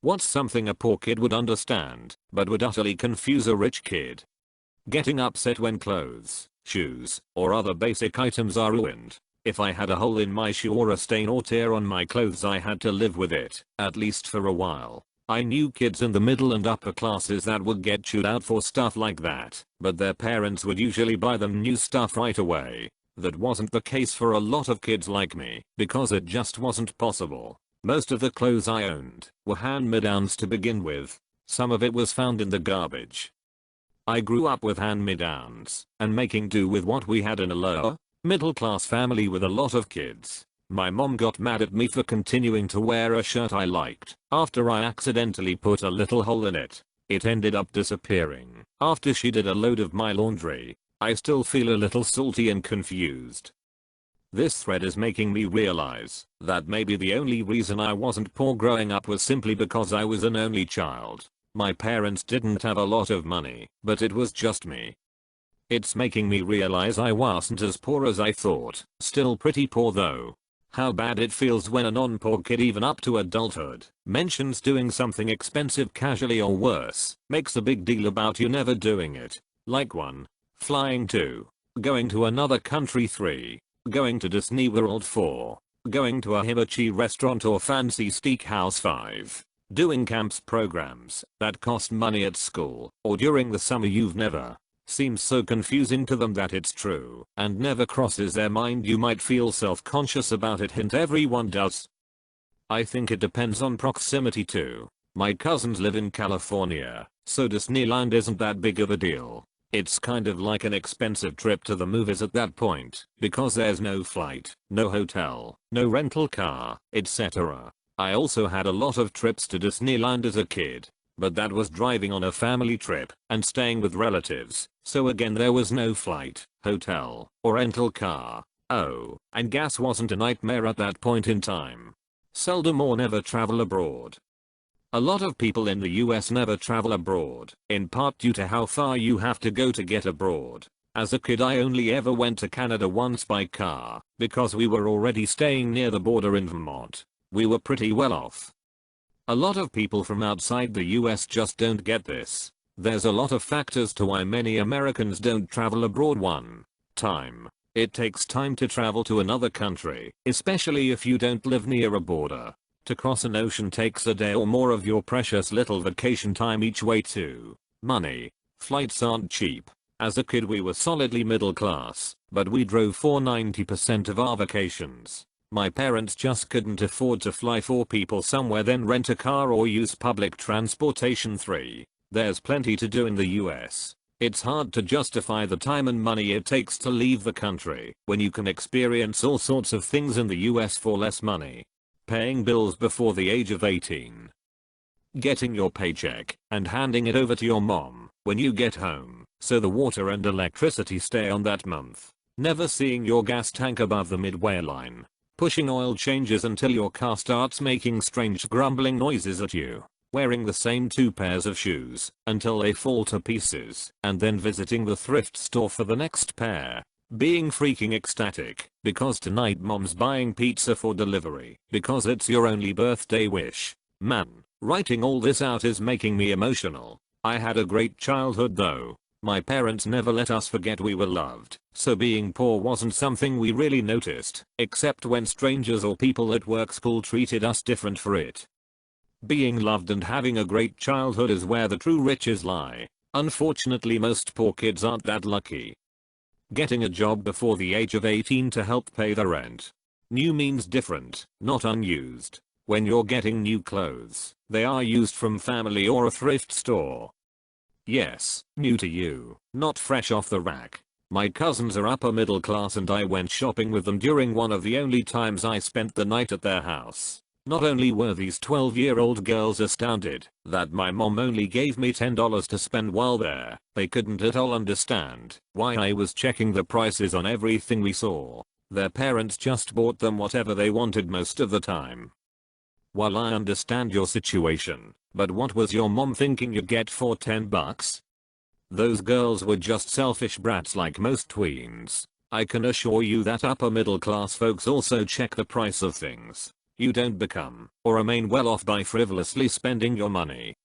What's something a poor kid would understand, but would utterly confuse a rich kid? Getting upset when clothes, shoes, or other basic items are ruined. If I had a hole in my shoe or a stain or tear on my clothes, I had to live with it, at least for a while. I knew kids in the middle and upper classes that would get chewed out for stuff like that, but their parents would usually buy them new stuff right away. That wasn't the case for a lot of kids like me, because it just wasn't possible. Most of the clothes I owned were hand-me-downs to begin with. Some of it was found in the garbage. I grew up with hand-me-downs and making do with what we had in a lower, middle-class family with a lot of kids. My mom got mad at me for continuing to wear a shirt I liked after I accidentally put a little hole in it. It ended up disappearing after she did a load of my laundry. I still feel a little salty and confused. This thread is making me realize that maybe the only reason I wasn't poor growing up was simply because I was an only child. My parents didn't have a lot of money, but it was just me. It's making me realize I wasn't as poor as I thought. Still pretty poor though. How bad it feels when a non-poor kid, even up to adulthood, mentions doing something expensive casually, or worse, makes a big deal about you never doing it. Like 1. Flying. 2. Going to another country. 3. Going to Disney World. 4. Going to a hibachi restaurant or fancy steakhouse. 5. Doing camps programs that cost money at school or during the summer. You've never. Seems so confusing to them that it's true and never crosses their mind you might feel self-conscious about it. Hint: everyone does. I think it depends on proximity too. My cousins live in California, so Disneyland isn't that big of a deal. It's kind of like an expensive trip to the movies at that point, because there's no flight, no hotel, no rental car, etc. I also had a lot of trips to Disneyland as a kid, but that was driving on a family trip and staying with relatives, so again there was no flight, hotel, or rental car. Oh, and gas wasn't a nightmare at that point in time. Seldom or never travel abroad. A lot of people in the US never travel abroad, in part due to how far you have to go to get abroad. As a kid I only ever went to Canada once by car, because we were already staying near the border in Vermont. We were pretty well off. A lot of people from outside the US just don't get this. There's a lot of factors to why many Americans don't travel abroad. 1. Time. It takes time to travel to another country, especially if you don't live near a border. To cross an ocean takes a day or more of your precious little vacation time each way. 2. Money. Flights aren't cheap. As a kid we were solidly middle class, but we drove for 90% of our vacations. My parents just couldn't afford to fly 4 people somewhere, then rent a car or use public transportation. 3. There's plenty to do in the US. It's hard to justify the time and money it takes to leave the country when you can experience all sorts of things in the US for less money. Paying bills before the age of 18. Getting your paycheck and handing it over to your mom when you get home, so the water and electricity stay on that month. Never seeing your gas tank above the midway line. Pushing oil changes until your car starts making strange grumbling noises at you. Wearing the same 2 pairs of shoes until they fall to pieces, and then visiting the thrift store for the next pair. Being freaking ecstatic because tonight mom's buying pizza for delivery because it's your only birthday wish. Man, writing all this out is making me emotional. I had a great childhood though. My parents never let us forget we were loved, so being poor wasn't something we really noticed, except when strangers or people at work school treated us different for it. Being loved and having a great childhood is where the true riches lie. Unfortunately most poor kids aren't that lucky. Getting a job before the age of 18 to help pay the rent. New means different, not unused. When you're getting new clothes, they are used from family or a thrift store. Yes, new to you, not fresh off the rack. My cousins are upper middle class and I went shopping with them during one of the only times I spent the night at their house. Not only were these 12-year-old girls astounded that my mom only gave me $10 to spend while there, they couldn't at all understand why I was checking the prices on everything we saw. Their parents just bought them whatever they wanted most of the time. While I understand your situation, but what was your mom thinking you'd get for $10? Those girls were just selfish brats like most tweens. I can assure you that upper middle class folks also check the price of things. You don't become or remain well off by frivolously spending your money.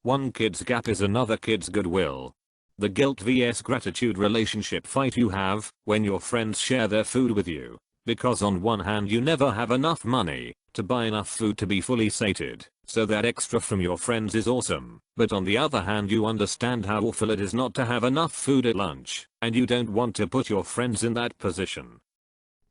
One kid's gap is another kid's goodwill. The guilt vs gratitude relationship fight you have when your friends share their food with you. Because on one hand you never have enough money to buy enough food to be fully sated, so that extra from your friends is awesome. But on the other hand you understand how awful it is not to have enough food at lunch, and you don't want to put your friends in that position.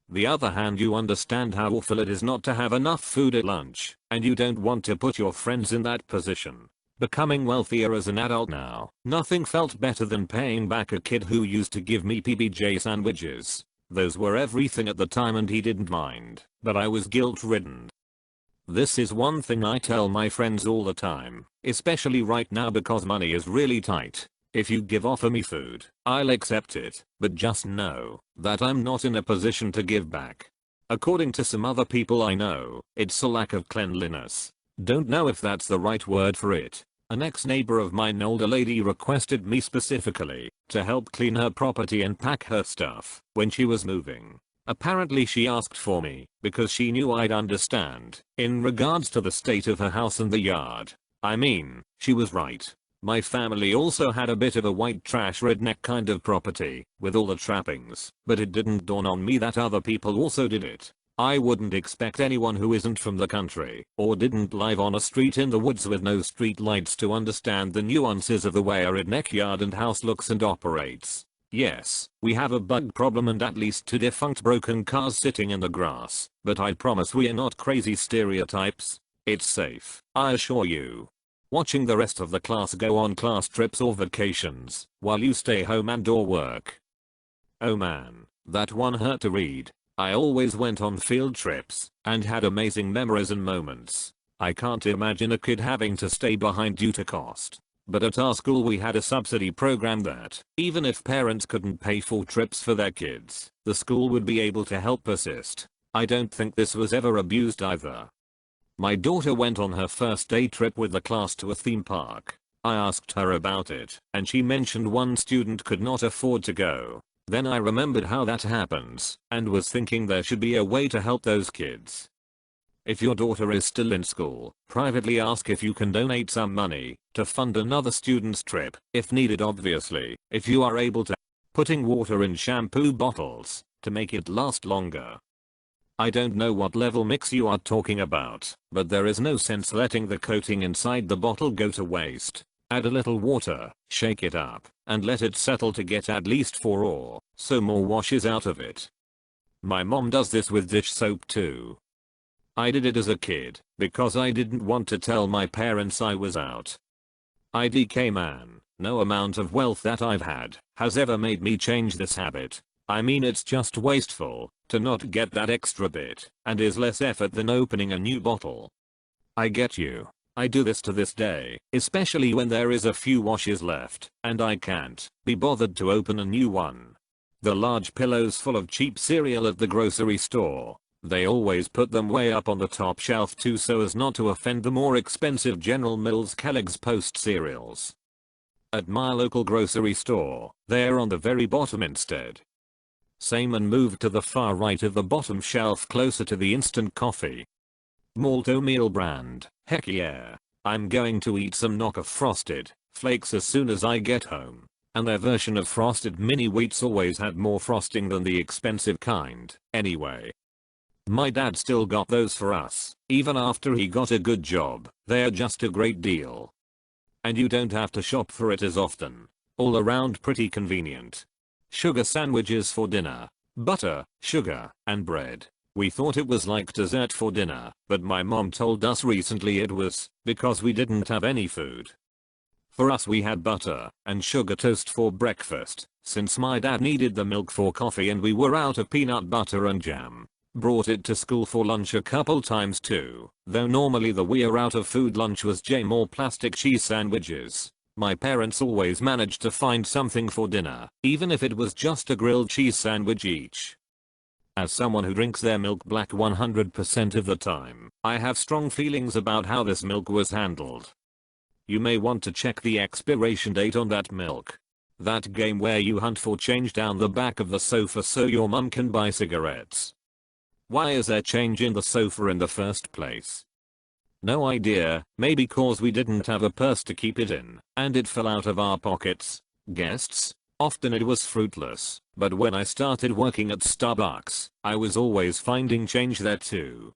The other hand you understand how awful it is not to have enough food at lunch, and you don't want to put your friends in that position. Becoming wealthier as an adult now, nothing felt better than paying back a kid who used to give me PBJ sandwiches. Those were everything at the time and he didn't mind, but I was guilt-ridden. This is one thing I tell my friends all the time, especially right now because money is really tight. If you offer me food, I'll accept it, but just know that I'm not in a position to give back. According to some other people I know, it's a lack of cleanliness. Don't know if that's the right word for it. An ex-neighbor of mine, older lady, requested me specifically to help clean her property and pack her stuff when she was moving. Apparently she asked for me because she knew I'd understand in regards to the state of her house and the yard. I mean, she was right. My family also had a bit of a white trash redneck kind of property with all the trappings, but it didn't dawn on me that other people also did it. I wouldn't expect anyone who isn't from the country or didn't live on a street in the woods with no street lights to understand the nuances of the way a redneck yard and house looks and operates. Yes, we have a bug problem and at least 2 defunct broken cars sitting in the grass, but I promise we are not crazy stereotypes. It's safe, I assure you. Watching the rest of the class go on class trips or vacations while you stay home and/or work. Oh man, that one hurt to read. I always went on field trips and had amazing memories and moments. I can't imagine a kid having to stay behind due to cost. But at our school we had a subsidy program that, even if parents couldn't pay for trips for their kids, the school would be able to help assist. I don't think this was ever abused either. My daughter went on her first day trip with the class to a theme park. I asked her about it, and she mentioned one student could not afford to go. Then I remembered how that happens, and was thinking there should be a way to help those kids. If your daughter is still in school, privately ask if you can donate some money to fund another student's trip, if needed obviously, if you are able to. Putting water in shampoo bottles to make it last longer. I don't know what level mix you are talking about, but there is no sense letting the coating inside the bottle go to waste. Add a little water, shake it up, and let it settle to get at least 4 or so more washes out of it. My mom does this with dish soap too. I did it as a kid because I didn't want to tell my parents I was out. IDK man, no amount of wealth that I've had has ever made me change this habit. I mean, it's just wasteful to not get that extra bit and is less effort than opening a new bottle. I get you. I do this to this day, especially when there is a few washes left and I can't be bothered to open a new one. The large pillows full of cheap cereal at the grocery store. They always put them way up on the top shelf too so as not to offend the more expensive General Mills Kellogg's Post cereals. At my local grocery store, they're on the very bottom instead. Same and moved to the far right of the bottom shelf closer to the instant coffee. Malt oatmeal brand, heck yeah. I'm going to eat some knockoff Frosted Flakes as soon as I get home. And their version of Frosted Mini Wheats always had more frosting than the expensive kind, anyway. My dad still got those for us, even after he got a good job. They're just a great deal. And you don't have to shop for it as often. All around pretty convenient. Sugar sandwiches for dinner. Butter, sugar, and bread. We thought it was like dessert for dinner, but my mom told us recently it was because we didn't have any food. For us we had butter and sugar toast for breakfast, since my dad needed the milk for coffee and we were out of peanut butter and jam. Brought it to school for lunch a couple times too, though normally the we're out of food lunch was jam or plastic cheese sandwiches. My parents always managed to find something for dinner, even if it was just a grilled cheese sandwich each. As someone who drinks their milk black 100% of the time, I have strong feelings about how this milk was handled. You may want to check the expiration date on that milk. That game where you hunt for change down the back of the sofa so your mum can buy cigarettes. Why is there change in the sofa in the first place? No idea, maybe cause we didn't have a purse to keep it in, and it fell out of our pockets. Guests? Often it was fruitless, but when I started working at Starbucks, I was always finding change there too.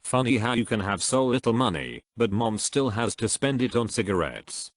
Funny how you can have so little money, but mom still has to spend it on cigarettes.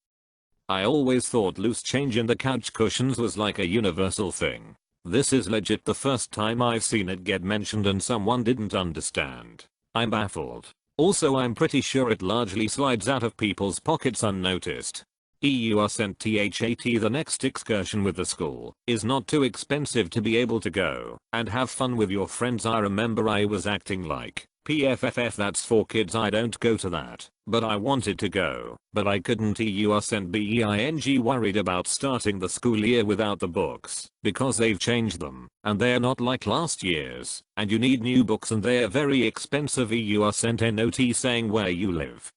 I always thought loose change in the couch cushions was like a universal thing. This is legit the first time I've seen it get mentioned and someone didn't understand. I'm baffled. Also, I'm pretty sure it largely slides out of people's pockets unnoticed. You are sent THAT. The next excursion with the school is not too expensive to be able to go and have fun with your friends. I remember I was acting like PFFF, that's for kids, I don't go to that, but I wanted to go, but I couldn't. You are sent BEING. Worried about starting the school year without the books because they've changed them and they're not like last year's and you need new books and they're very expensive. You are sent NOT saying where you live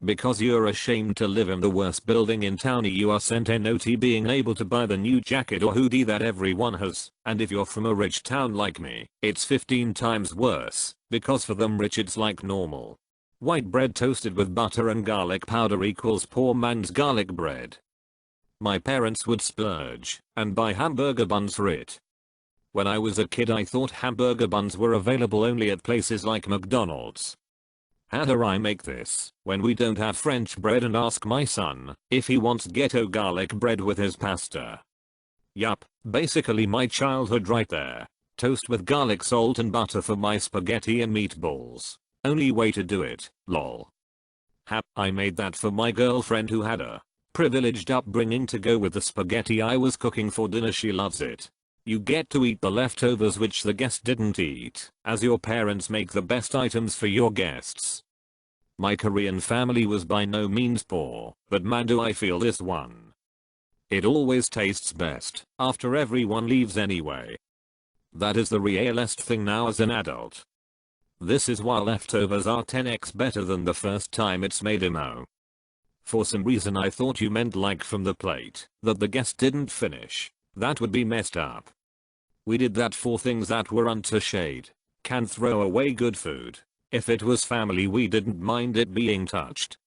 because you're ashamed to live in the worst building in town. You are sent NOT being able to buy the new jacket or hoodie that everyone has, and if you're from a rich town like me, it's 15 times worse, because for them rich it's like normal. White bread toasted with butter and garlic powder equals poor man's garlic bread. My parents would splurge and buy hamburger buns for it. When I was a kid I thought hamburger buns were available only at places like McDonald's. How do I make this when we don't have French bread and ask my son if he wants ghetto garlic bread with his pasta? Yup, basically my childhood right there. Toast with garlic, salt and butter for my spaghetti and meatballs. Only way to do it, lol. I made that for my girlfriend who had a privileged upbringing to go with the spaghetti I was cooking for dinner. She loves it. You get to eat the leftovers which the guest didn't eat, as your parents make the best items for your guests. My Korean family was by no means poor, but man do I feel this one. It always tastes best after everyone leaves anyway. That is the realest thing now as an adult. This is why leftovers are 10x better than the first time it's made. For some reason I thought you meant like from the plate that the guest didn't finish. That would be messed up. We did that for things that were untouched. Can throw away good food. If it was family we didn't mind it being touched.